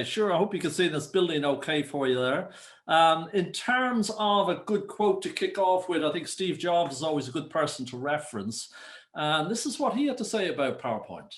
Sure, I hope you can see this building okay for you there. In terms of a good quote to kick off with, I think Steve Jobs is always a good person to reference. And this is what he had to say about PowerPoint.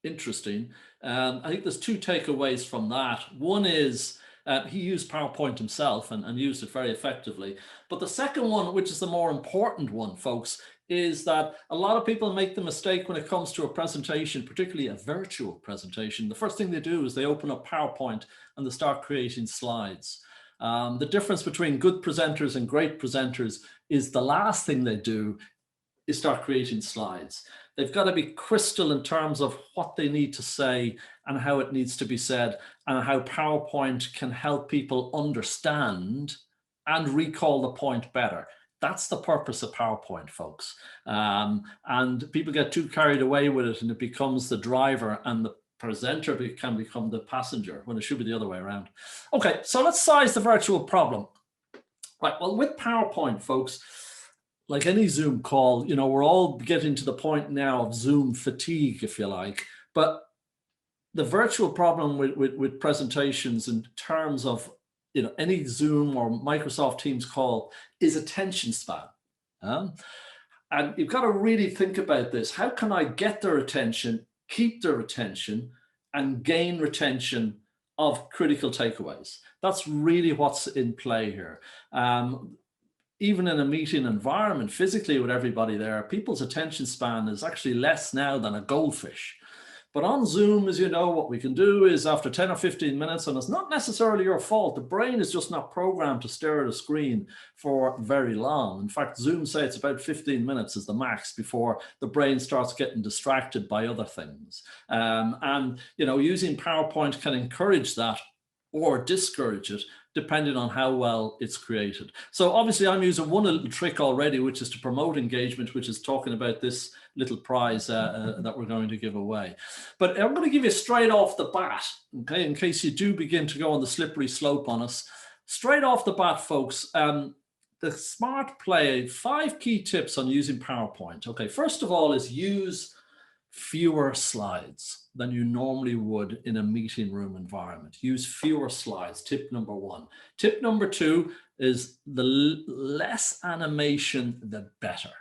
Interesting. I think there's two takeaways from that. One is he used PowerPoint himself and used it very effectively. But the second one, which is the more important one, folks, is that a lot of people make the mistake when it comes to a presentation, particularly a virtual presentation. The first thing they do is they open up PowerPoint and they start creating slides. The difference between good presenters and great presenters is the last thing they do is start creating slides. They've got to be crystal in terms of what they need to say and how it needs to be said, and how PowerPoint can help people understand and recall the point better. That's the purpose of PowerPoint, folks. And people get too carried away with it, and it becomes the driver, and the presenter can become the passenger, when it should be the other way around. Okay, so let's size the virtual problem. Right, well, with PowerPoint, folks, like any Zoom call, you know, we're all getting to the point now of Zoom fatigue, if you like. But the virtual problem with presentations in terms of, you know, any Zoom or Microsoft Teams call is attention span. And you've got to really think about this. How can I get their attention, keep their attention, and gain retention of critical takeaways? That's really what's in play here. Even in a meeting environment, physically with everybody there, people's attention span is actually less now than a goldfish. But on Zoom, as you know, what we can do is after 10 or 15 minutes, and it's not necessarily your fault, the brain is just not programmed to stare at a screen for very long. In fact, Zoom say it's about 15 minutes is the max before the brain starts getting distracted by other things. And, you know, using PowerPoint can encourage that or discourage it, depending on how well it's created. So obviously I'm using one little trick already, which is to promote engagement, which is talking about this little prize that we're going to give away. But I'm going to give you straight off the bat, okay, in case you do begin to go on the slippery slope on us. Straight off the bat, folks, the smart play, 5 key tips on using PowerPoint. Okay, first of all is use fewer slides than you normally would in a meeting room environment. Use fewer slides, tip number 1. Tip number 2 is the less animation, the better.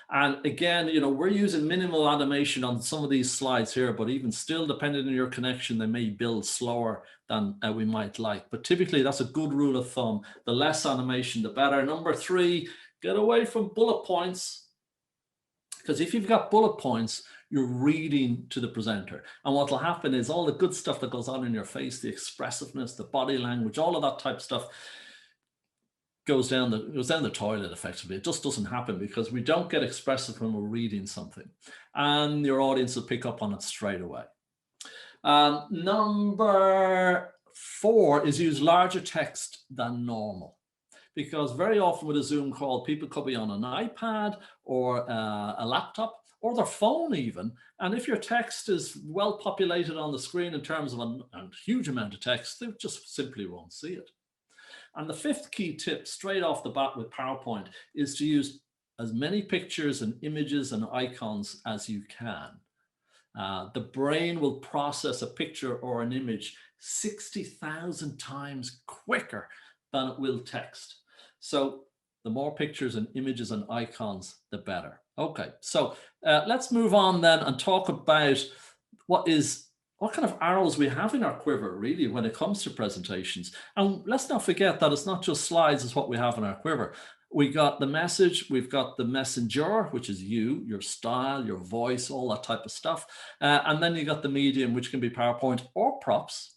And again, you know, we're using minimal animation on some of these slides here, but even still, depending on your connection, they may build slower than we might like. But typically, that's a good rule of thumb. The less animation, the better. Number 3, get away from bullet points. Because if you've got bullet points, you're reading to the presenter. And what will happen is all the good stuff that goes on in your face, the expressiveness, the body language, all of that type of stuff goes down the toilet effectively. It just doesn't happen because we don't get expressive when we're reading something. And your audience will pick up on it straight away. Number 4 is use larger text than normal. Because very often with a Zoom call, people could be on an iPad or a laptop or their phone even. And if your text is well populated on the screen in terms of a huge amount of text, they just simply won't see it. And the 5th key tip straight off the bat with PowerPoint is to use as many pictures and images and icons as you can. The brain will process a picture or an image 60,000 times quicker than it will text. So the more pictures and images and icons, the better. Okay, so let's move on then and talk about what kind of arrows we have in our quiver, really, when it comes to presentations. And let's not forget that it's not just slides is what we have in our quiver. We got the message, we've got the messenger, which is you, your style, your voice, all that type of stuff. And then you got the medium, which can be PowerPoint or props.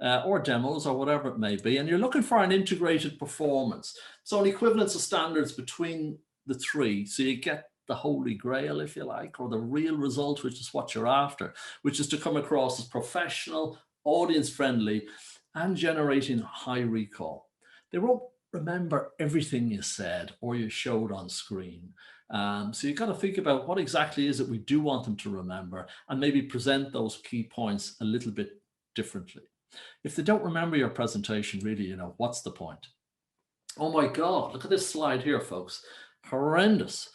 Or demos or whatever it may be, and you're looking for an integrated performance. So an equivalence of standards between the 3, so you get the holy grail, if you like, or the real result, which is what you're after, which is to come across as professional, audience-friendly, and generating high recall. They won't remember everything you said or you showed on screen. So you've got to think about what exactly is it we do want them to remember and maybe present those key points a little bit differently. If they don't remember your presentation, really, you know, what's the point? Oh my God, look at this slide here, folks. horrendous.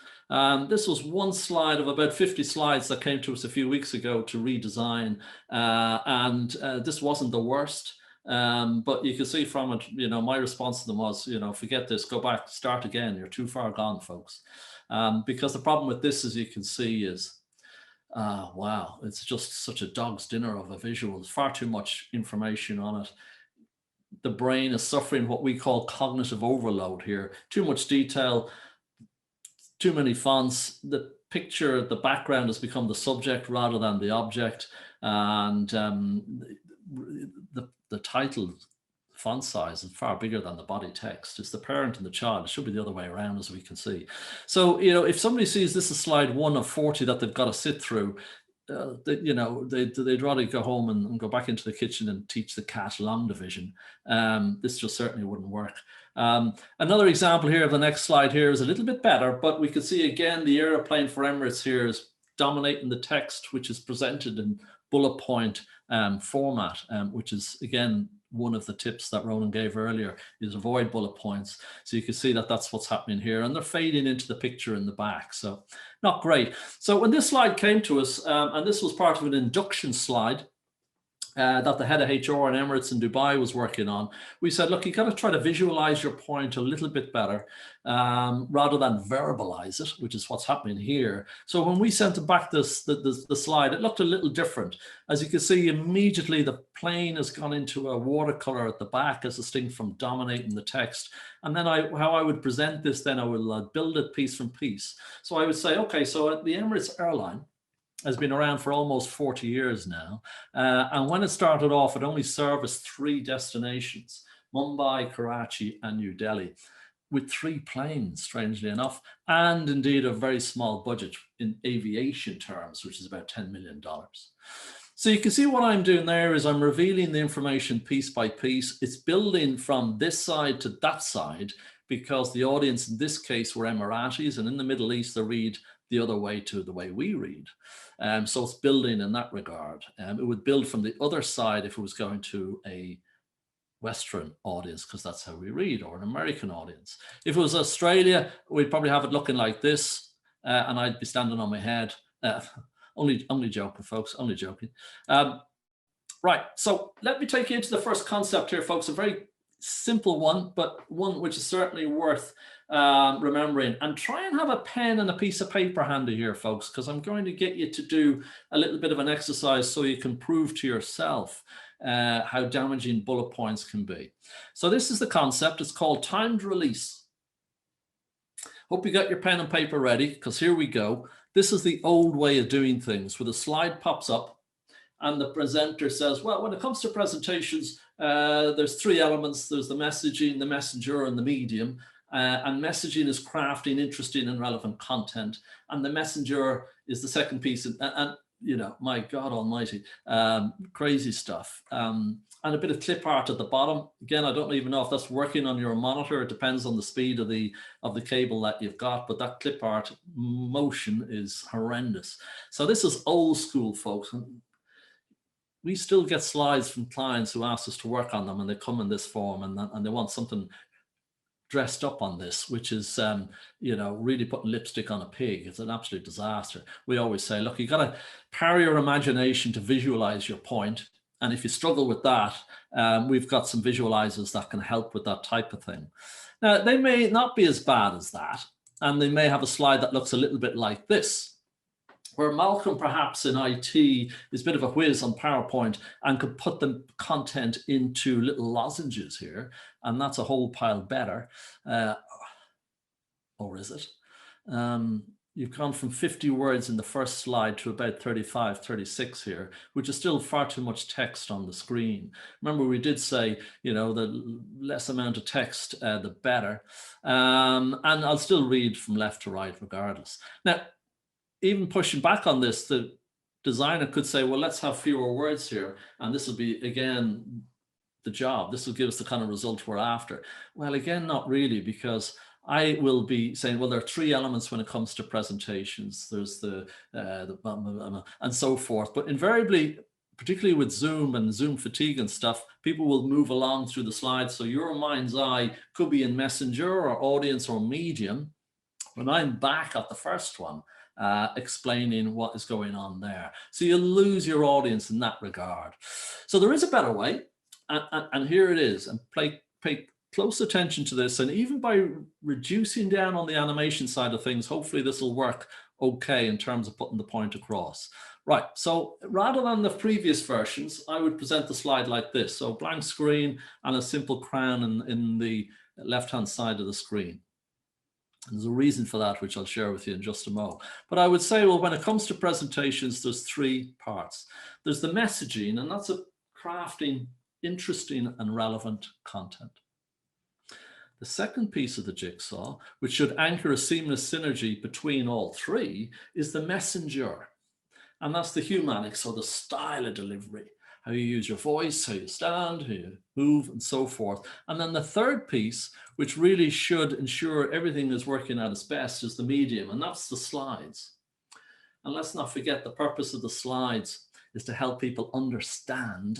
This was one slide of about 50 slides that came to us a few weeks ago to redesign, and this wasn't the worst. But you can see from it, my response to them was, forget this, go back, start again. You're too far gone, folks. Because the problem with this, as you can see, is, wow, it's just such a dog's dinner of a visual. There's far too much information on it. The brain is suffering what we call cognitive overload here. Too much detail, too many fonts. The picture, the background has become the subject rather than the object. And the title font size is far bigger than the body text. It's the parent and the child. It should be the other way around, as we can see. So, if somebody sees this is slide 1 of 40 that they've got to sit through, they'd rather go home and go back into the kitchen and teach the cat long division. This just certainly wouldn't work. Another example here of the next slide here is a little bit better, but we can see again the airplane for Emirates here is dominating the text, which is presented in bullet point format, which is again one of the tips that Ronan gave earlier, is avoid bullet points. So you can see that that's what's happening here, and they're fading into the picture in the back, so not great. So when this slide came to us, and this was part of an induction slide that the head of HR in Emirates in Dubai was working on, we said, look, you got to try to visualize your point a little bit better rather than verbalize it, which is what's happening here. So when we sent back the slide, it looked a little different. As you can see, immediately the plane has gone into a watercolor at the back as distinct from dominating the text. And then how I would present this, then I will build it piece from piece. So I would say, okay, so at the Emirates airline has been around for almost 40 years now. And when it started off, it only serviced 3 destinations, Mumbai, Karachi, and New Delhi, with 3 planes, strangely enough, and indeed a very small budget in aviation terms, which is about $10 million. So you can see what I'm doing there is I'm revealing the information piece by piece. It's building from this side to that side, because the audience in this case were Emiratis, and in the Middle East, they read the other way to the way we read. So it's building in that regard. It would build from the other side if it was going to a Western audience, because that's how we read, or an American audience. If it was Australia, we'd probably have it looking like this, and I'd be standing on my head. Only joking, folks, only joking. Right, so let me take you into the first concept here, folks. A very simple one, but one which is certainly worth remembering. And try and have a pen and a piece of paper handy here, folks, because I'm going to get you to do a little bit of an exercise so you can prove to yourself how damaging bullet points can be. So this is the concept. It's called timed release. Hope you got your pen and paper ready, because here we go. This is the old way of doing things, where the slide pops up and the presenter says, well, when it comes to presentations, there's 3 elements. There's the messaging, the messenger, and the medium. And messaging is crafting interesting and relevant content. And the messenger is the second piece. And my God almighty, crazy stuff. And a bit of clip art at the bottom. Again, I don't even know if that's working on your monitor. It depends on the speed of the cable that you've got, but that clip art motion is horrendous. So this is old school, folks. We still get slides from clients who ask us to work on them, and they come in this form, and they want something dressed up on this, which is, really putting lipstick on a pig. It's an absolute disaster. We always say, look, you got to power your imagination to visualize your point. And if you struggle with that, we've got some visualizers that can help with that type of thing. Now, they may not be as bad as that, and they may have a slide that looks a little bit like this, where Malcolm, perhaps in IT, is a bit of a whiz on PowerPoint and could put the content into little lozenges here, and that's a whole pile better. Or is it? You've gone from 50 words in the first slide to about 35, 36 here, which is still far too much text on the screen. Remember, we did say, the less amount of text, the better. And I'll still read from left to right regardless. Now, even pushing back on this, the designer could say, well, let's have fewer words here. And this will be, again, the job. This will give us the kind of result we're after. Well, again, not really, because I will be saying, well, there are 3 elements when it comes to presentations. There's the and so forth. But invariably, particularly with Zoom and Zoom fatigue and stuff, people will move along through the slides. So your mind's eye could be in Messenger or Audience or Medium, when I'm back at the first one, explaining what is going on there. So you'll lose your audience in that regard. So there is a better way, and here it is. And pay close attention to this. And even by reducing down on the animation side of things, hopefully this will work okay in terms of putting the point across. Right, so rather than the previous versions, I would present the slide like this. So blank screen and a simple crown in the left-hand side of the screen. And there's a reason for that, which I'll share with you in just a moment. But I would say, well, when it comes to presentations, there's three parts. There's the messaging, and that's crafting interesting and relevant content. The second piece of the jigsaw, which should anchor a seamless synergy between all three, is the messenger. And that's the humanics, or the style of delivery, how you use your voice, how you stand, how you move, and so forth. And then the third piece, which really should ensure everything is working at its best, is the medium, and that's the slides. And let's not forget, the purpose of the slides is to help people understand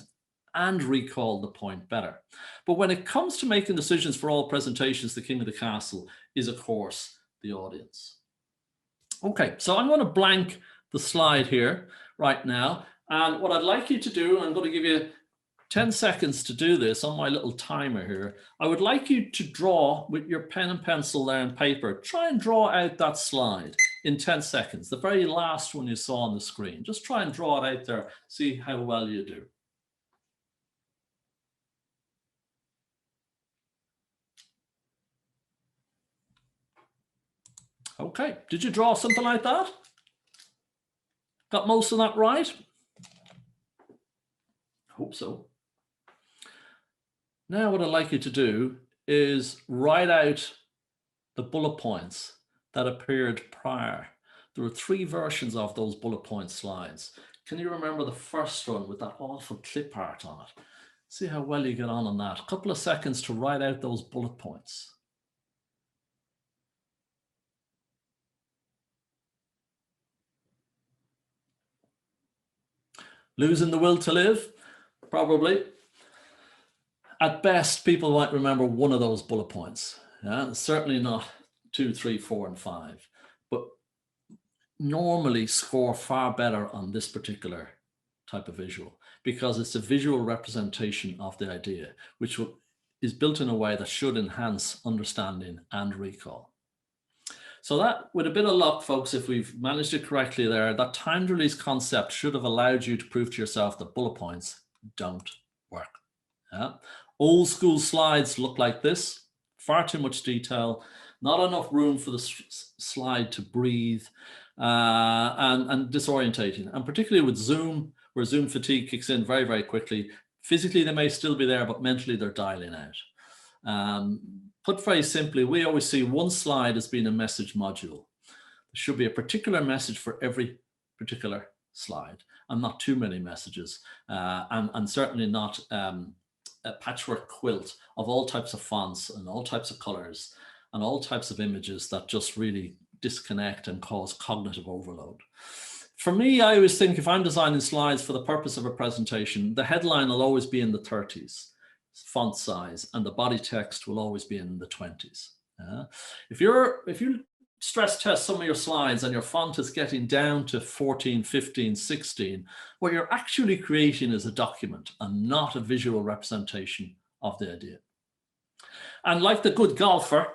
and recall the point better. But when it comes to making decisions for all presentations, the king of the castle is, of course, the audience. Okay, so I'm going to blank the slide here right now. And what I'd like you to do, and I'm going to give you 10 seconds to do this on my little timer here. I would like you to draw with your pen and pencil there and paper. Try and draw out that slide in 10 seconds, the very last one you saw on the screen. Just try and draw it out there, see how well you do. Okay, did you draw something like that? Got most of that right? Hope so. Now what I'd like you to do is write out the bullet points that appeared prior. There were three versions of those bullet point slides. Can you remember the first one with that awful clip art on it? See how well you get on that. A couple of seconds to write out those bullet points. Losing the will to live? Probably. At best, people might remember one of those bullet points. Yeah? Certainly not 2, 3, 4, and 5. But normally score far better on this particular type of visual, because it's a visual representation of the idea, which is built in a way that should enhance understanding and recall. So that, with a bit of luck, folks, if we've managed it correctly there, that timed release concept should have allowed you to prove to yourself that bullet points don't work. Yeah? Old school slides look like this, far too much detail, not enough room for the slide to breathe, and disorientating. And particularly with Zoom, where Zoom fatigue kicks in very, very quickly. Physically, they may still be there, but mentally they're dialing out. Put very simply, we always see one slide as being a message module. There should be a particular message for every particular slide, and not too many messages, and certainly not a patchwork quilt of all types of fonts and all types of colors and all types of images that just really disconnect and cause cognitive overload. For me, I always think if I'm designing slides for the purpose of a presentation, the headline will always be in the 30s. Font size, and the body text will always be in the 20s. If you stress test some of your slides and your font is getting down to 14, 15, 16, what you're actually creating is a document and not a visual representation of the idea. And like the good golfer,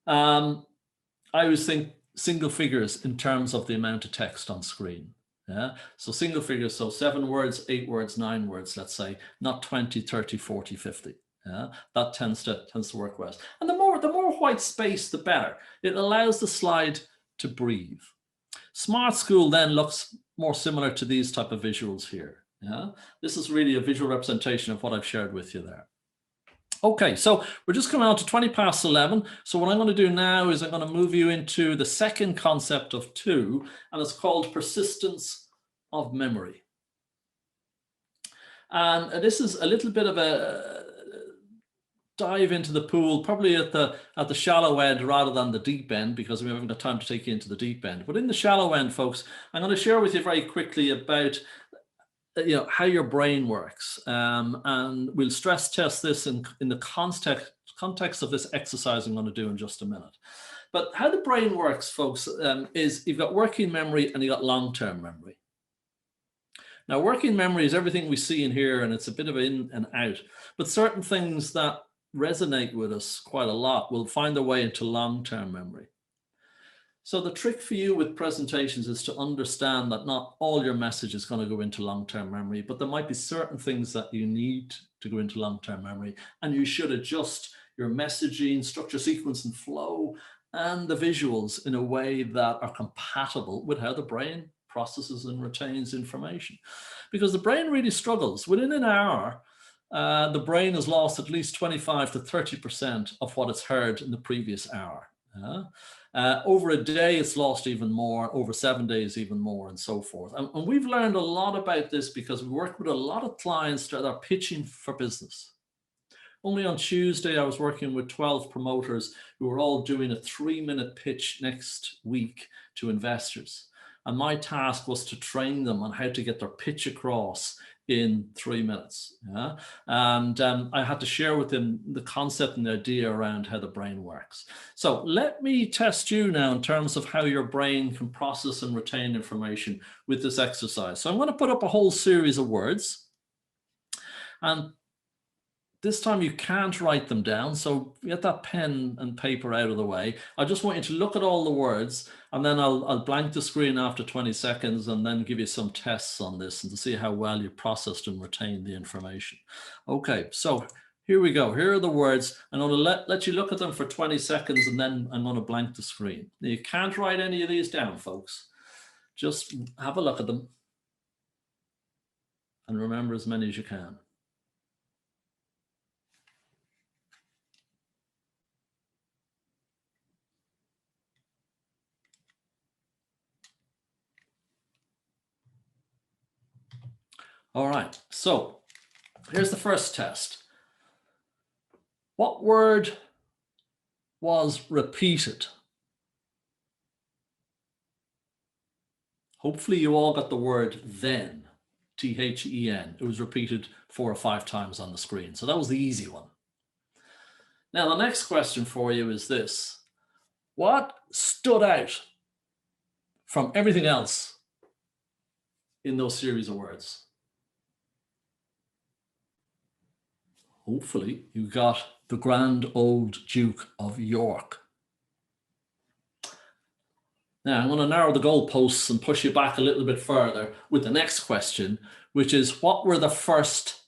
I always think single figures in terms of the amount of text on screen. Yeah, so single figures, so 7 words, 8 words, 9 words, let's say, not 20, 30, 40, 50. Yeah, that tends to work well. And the more white space, the better. It allows the slide to breathe. Smart School then looks more similar to these type of visuals here. Yeah, this is really a visual representation of what I've shared with you there. Okay, so we're just coming on to 20 past 11. So what I'm going to do now is I'm going to move you into the second concept of 2, and it's called persistence of memory. And this is a little bit of a dive into the pool, probably at the shallow end rather than the deep end, because we haven't got time to take you into the deep end. But in the shallow end, folks, I'm going to share with you very quickly about how your brain works, and we'll stress test this in the context of this exercise I'm going to do in just a minute. But how the brain works, folks, is you've got working memory and you've got long-term memory. Now, working memory is everything we see in here, and it's a bit of in and out. But certain things that resonate with us quite a lot will find their way into long-term memory. So the trick for you with presentations is to understand that not all your message is going to go into long-term memory, but there might be certain things that you need to go into long-term memory, and you should adjust your messaging, structure, sequence, and flow, and the visuals in a way that are compatible with how the brain processes and retains information. Because the brain really struggles. Within an hour, the brain has lost at least 25 to 30% of what it's heard in the previous hour. Over a day, it's lost even more, over 7 days, even more, and so forth. And we've learned a lot about this because we work with a lot of clients that are pitching for business. Only on Tuesday, I was working with 12 promoters who were all doing a 3-minute pitch next week to investors. And my task was to train them on how to get their pitch across in 3 minutes. And I had to share with them the concept and the idea around how the brain works. So let me test you now in terms of how your brain can process and retain information with this exercise. So I'm going to put up a whole series of words. And this time you can't write them down, so get that pen and paper out of the way. I just want you to look at all the words, and then I'll blank the screen after 20 seconds and then give you some tests on this and to see how well you processed and retained the information. Okay, so here we go. Here are the words. I'm going to let you look at them for 20 seconds, and then I'm going to blank the screen. Now, you can't write any of these down, folks. Just have a look at them and remember as many as you can. All right, so here's the first test. What word was repeated? Hopefully you all got the word then, T-H-E-N. It was repeated 4 or 5 times on the screen. So that was the easy one. Now, the next question for you is this. What stood out from everything else in those series of words? Hopefully you got the Grand Old Duke of York. Now I'm going to narrow the goalposts and push you back a little bit further with the next question, which is what were the first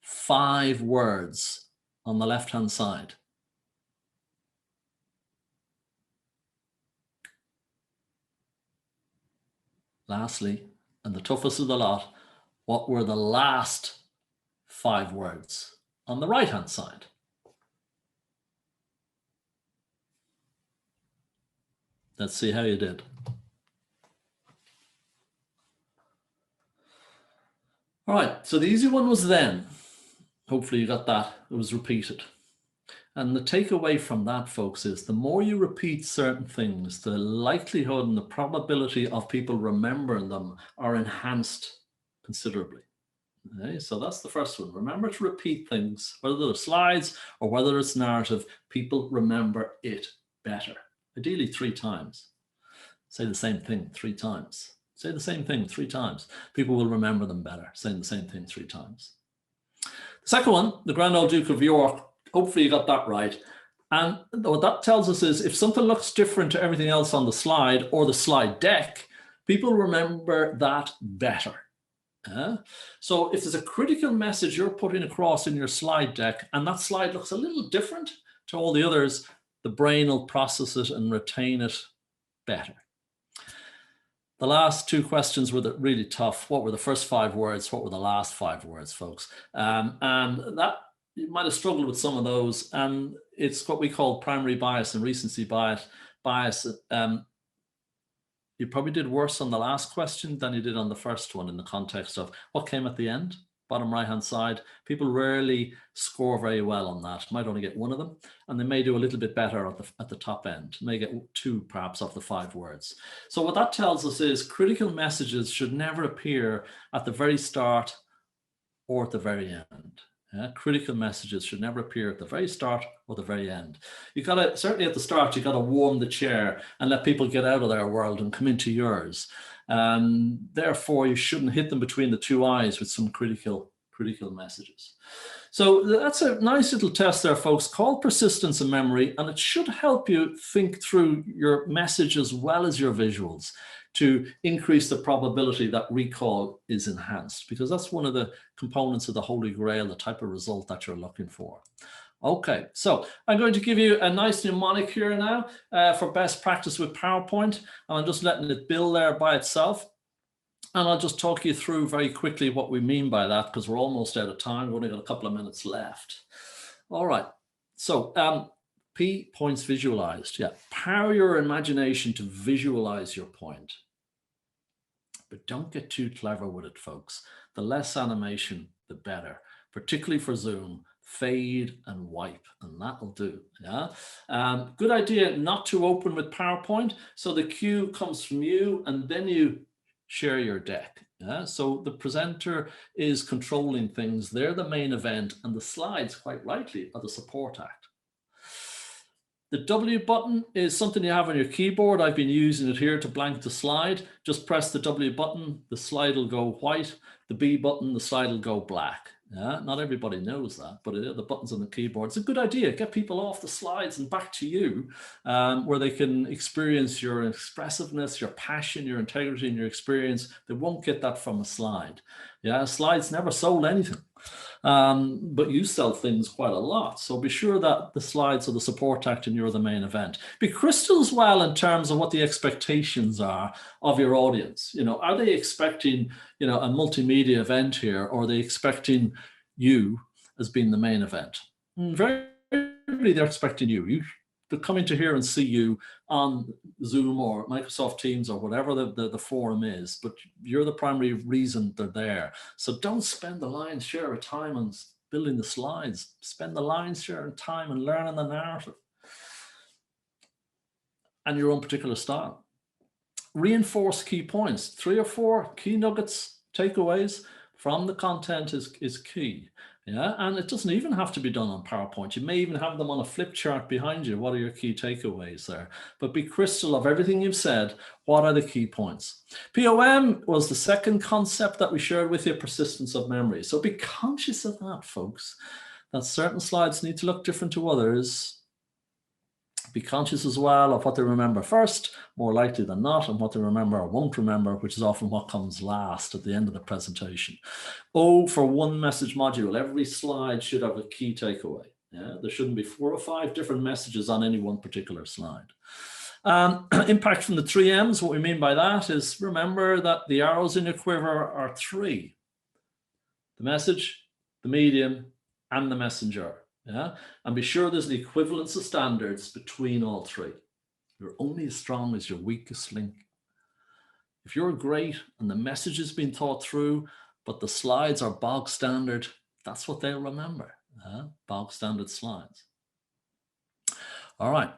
5 words on the left-hand side? Lastly, and the toughest of the lot, what were the last 5 words on the right-hand side? Let's see how you did. All right, so the easy one was then. Hopefully you got that. It was repeated. And the takeaway from that, folks, is the more you repeat certain things, the likelihood and the probability of people remembering them are enhanced considerably. Okay, so that's the first one. Remember to repeat things, whether they're slides or whether it's narrative, people remember it better. Ideally 3 times. Say the same thing 3 times. Say the same thing 3 times. People will remember them better, saying the same thing 3 times. The second one, the Grand Old Duke of York, hopefully you got that right. And what that tells us is if something looks different to everything else on the slide or the slide deck, people remember that better. So if there's a critical message you're putting across in your slide deck and that slide looks a little different to all the others, the brain will process it and retain it better. The last 2 questions were really tough. What were the first 5 words? What were the last 5 words, folks? And that you might have struggled with some of those. And it's what we call primary bias and recency bias. You probably did worse on the last question than you did on the first one in the context of what came at the end, bottom right-hand side. People rarely score very well on that. Might only get 1 of them, and they may do a little bit better at the top end. May get 2 perhaps of the 5 words. So what that tells us is critical messages should never appear at the very start or at the very end. Critical messages should never appear at the very start or the very end. You got to, certainly at the start, you got to warm the chair and let people get out of their world and come into yours. And therefore, you shouldn't hit them between the two eyes with some critical messages. So that's a nice little test there, folks, called persistence and memory, and it should help you think through your message as well as your visuals to increase the probability that recall is enhanced, because that's one of the components of the Holy Grail, the type of result that you're looking for. Okay, so I'm going to give you a nice mnemonic here now for best practice with PowerPoint. I'm just letting it build there by itself. And I'll just talk you through very quickly what we mean by that, because we're almost out of time. We've only got a couple of minutes left. All right, so P, points visualized. Yeah, power your imagination to visualize your point. But don't get too clever with it, folks. The less animation, the better, particularly for Zoom. Fade and wipe, and that'll do. Yeah. Good idea not to open with PowerPoint. So the cue comes from you, and then you share your deck. Yeah. So the presenter is controlling things. They're the main event, and the slides, quite rightly, are the support act. The W button is something you have on your keyboard. I've been using it here to blank the slide. Just press the W button, the slide will go white. The B button, the slide will go black. Yeah, not everybody knows that, but the buttons on the keyboard, it's a good idea. Get people off the slides and back to you, where they can experience your expressiveness, your passion, your integrity, and your experience. They won't get that from a slide. Yeah, slides never sold anything. But you sell things quite a lot. So be sure that the slides are the support act and you're the main event. Be crystal as well in terms of what the expectations are of your audience. You know, are they expecting, you know, a multimedia event here, or are they expecting you as being the main event? Very rarely they're expecting you. They're coming to here and see you on Zoom or Microsoft Teams or whatever the forum is, but you're the primary reason they're there. So don't spend the lion's share of time on building the slides. Spend the lion's share of time on learning the narrative and your own particular style. Reinforce key points. 3 or 4 key nuggets, takeaways from the content is key. Yeah, and it doesn't even have to be done on PowerPoint. You may even have them on a flip chart behind you. What are your key takeaways there? But be crystal of everything you've said. What are the key points? POM was the second concept that we shared with you, persistence of memory. So be conscious of that, folks, that certain slides need to look different to others. Be conscious as well of what they remember first, more likely than not, and what they remember or won't remember, which is often what comes last at the end of the presentation. O for one message module. Every slide should have a key takeaway. Yeah? There shouldn't be 4 or 5 different messages on any one particular slide. Impact from the 3 M's. What we mean by that is, remember that the arrows in your quiver are 3. The message, the medium, and the messenger. Yeah, and be sure there's an equivalence of standards between all 3. You're only as strong as your weakest link. If you're great and the message has been thought through, but the slides are bog standard, that's what they'll remember. Bog standard slides. All right.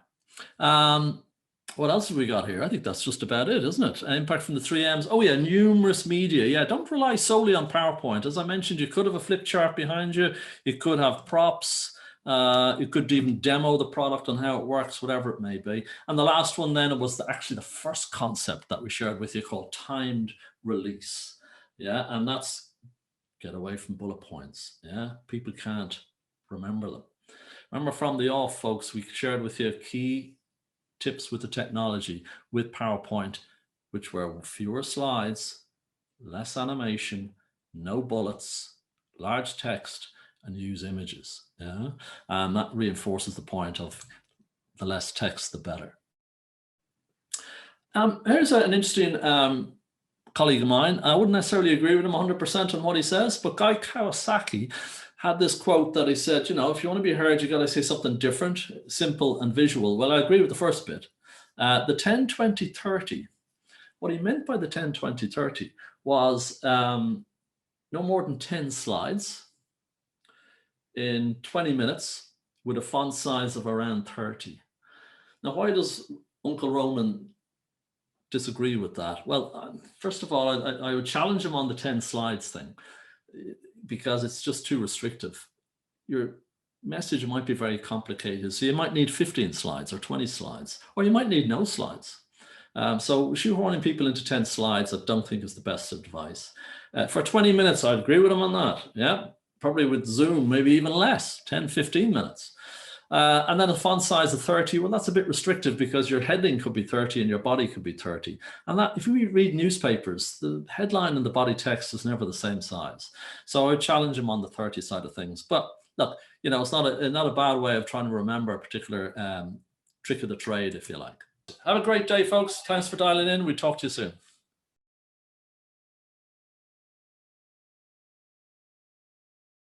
What else have we got here? I think that's just about it, isn't it? Impact from the 3 M's. Oh yeah, numerous media. Yeah, don't rely solely on PowerPoint. As I mentioned, you could have a flip chart behind you. You could have props. You could even demo the product and how it works, whatever it may be. And the last one then was actually the first concept that we shared with you, called timed release. Yeah, and that's get away from bullet points. Yeah, people can't remember them. Remember from the off, folks, we shared with you key tips with the technology with PowerPoint, which were fewer slides, less animation, no bullets, large text, and use images. Yeah, and that reinforces the point of the less text, the better. Here's an interesting colleague of mine. I wouldn't necessarily agree with him 100% on what he says, but Guy Kawasaki had this quote that he said, you know, if you want to be heard, you got to say something different, simple and visual. Well, I agree with the first bit. The 10, 20, 30. What he meant by the 10, 20, 30 was no more than 10 slides in 20 minutes with a font size of around 30. Now, why does Uncle Ronan disagree with that? Well, first of all, I would challenge him on the 10 slides thing, because it's just too restrictive. your message might be very complicated. So you might need 15 slides or 20 slides, or you might need no slides. So shoehorning people into 10 slides, I don't think is the best advice. For 20 minutes, I'd agree with them on that. Yeah, probably with Zoom, maybe even less, 10, 15 minutes. And then a font size of 30, well, that's a bit restrictive because your heading could be 30 and your body could be 30. And that, if you read newspapers, the headline and the body text is never the same size. So I would challenge them on the 30 side of things. But look, you know, it's not a bad way of trying to remember a particular trick of the trade, if you like. Have a great day, folks. Thanks for dialing in. We'll talk to you soon.